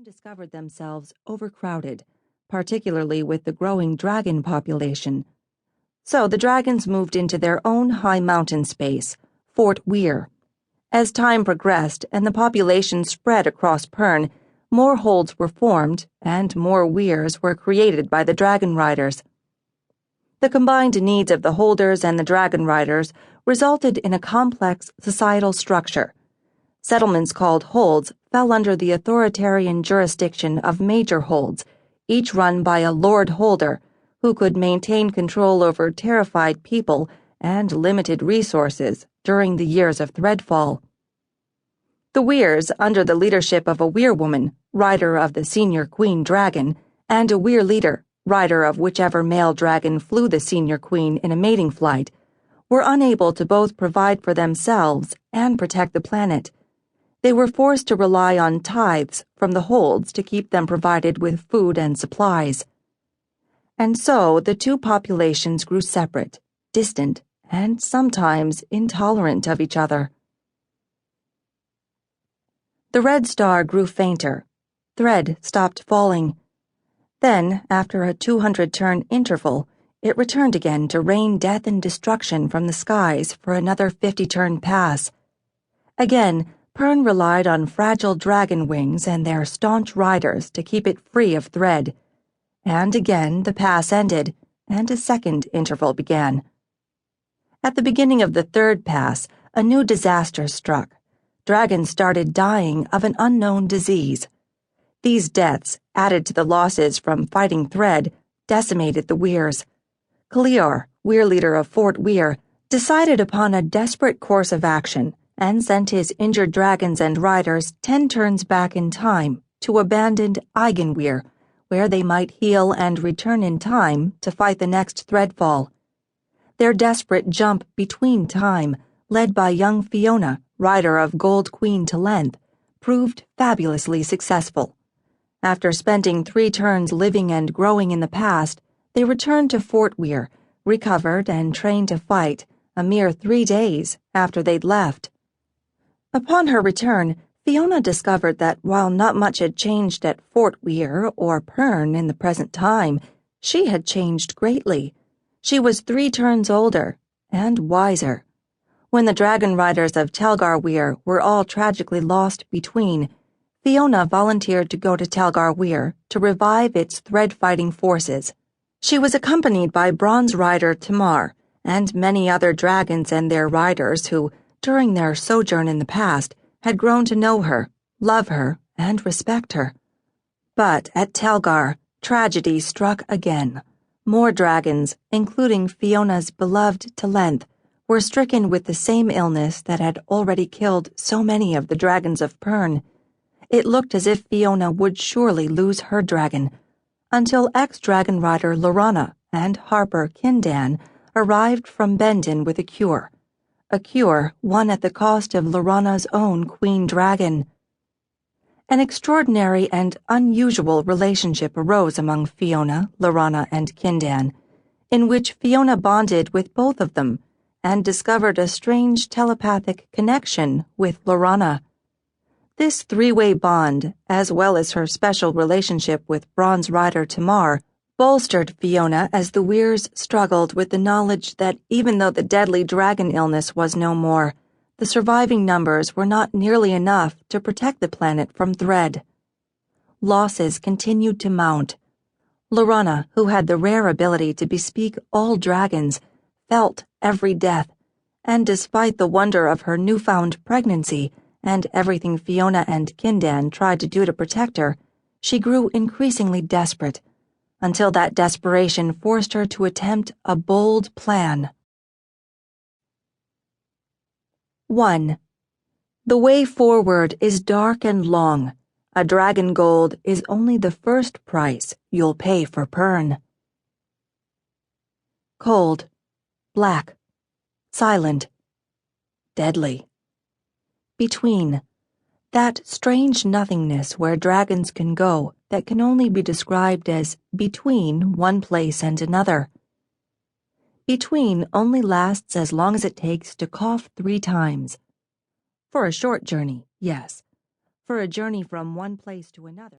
soon discovered themselves overcrowded, particularly with the growing dragon population. So the dragons moved into their own high mountain space, Fort Weyr. As time progressed and the population spread across Pern, more holds were formed and more weirs were created by the dragon riders. The combined needs of the holders and the dragon riders resulted in a complex societal structure. Settlements called holds fell under the authoritarian jurisdiction of major holds, each run by a lord holder, who could maintain control over terrified people and limited resources during the years of threadfall. The Weyrs, under the leadership of a Weyrwoman, rider of the senior queen dragon, and a Weyr leader, rider of whichever male dragon flew the senior queen in a mating flight, were unable to both provide for themselves and protect the planet. They were forced to rely on tithes from the holds to keep them provided with food and supplies. And so the two populations grew separate, distant, and sometimes intolerant of each other. The red star grew fainter. Thread stopped falling. Then, after a 200-turn interval, it returned again to rain death and destruction from the skies for another 50-turn pass. Again, Pern relied on fragile dragon wings and their staunch riders to keep it free of thread. And again the pass ended, and a second interval began. At the beginning of the third pass, a new disaster struck. Dragons started dying of an unknown disease. These deaths, added to the losses from fighting thread, decimated the Weyrs. Cleor, Weyr leader of Fort Weyr, decided upon a desperate course of action and sent his injured dragons and riders 10 turns back in time to abandoned Eigenweyr, where they might heal and return in time to fight the next threadfall. Their desperate jump between time, led by young Fiona, rider of Gold Queen to Length, proved fabulously successful. After spending 3 turns living and growing in the past, they returned to Fort Weyr, recovered and trained to fight a mere 3 days after they'd left. Upon her return, Fiona discovered that while not much had changed at Fort Weyr or Pern in the present time, she had changed greatly. She was 3 turns older and wiser. When the dragon riders of Telgar Weyr were all tragically lost between, Fiona volunteered to go to Telgar Weyr to revive its thread-fighting forces. She was accompanied by bronze rider Tamar and many other dragons and their riders who, during their sojourn in the past, had grown to know her, love her, and respect her. But at Telgar, tragedy struck again. More dragons, including Fiona's beloved to Length, were stricken with the same illness that had already killed so many of the dragons of Pern. It looked as if Fiona would surely lose her dragon, until ex-dragon rider Lorana and harper Kindan arrived from Bendon with a cure won at the cost of Lorana's own queen dragon. An extraordinary and unusual relationship arose among Fiona, Lorana, and Kindan, in which Fiona bonded with both of them and discovered a strange telepathic connection with Lorana. This 3-way bond, as well as her special relationship with bronze rider Tamar, bolstered Fiona as the Weyrs struggled with the knowledge that even though the deadly dragon illness was no more, the surviving numbers were not nearly enough to protect the planet from thread. Losses continued to mount. Lorana, who had the rare ability to bespeak all dragons, felt every death, and despite the wonder of her newfound pregnancy and everything Fiona and Kindan tried to do to protect her, she grew increasingly desperate, until that desperation forced her to attempt a bold plan. 1. The way forward is dark and long. A dragon gold is only the first price you'll pay for Pern. Cold, black, silent, deadly. Between. That strange nothingness where dragons can go that can only be described as between one place and another. Between only lasts as long as it takes to cough 3 times. For a short journey, yes. For a journey from one place to another.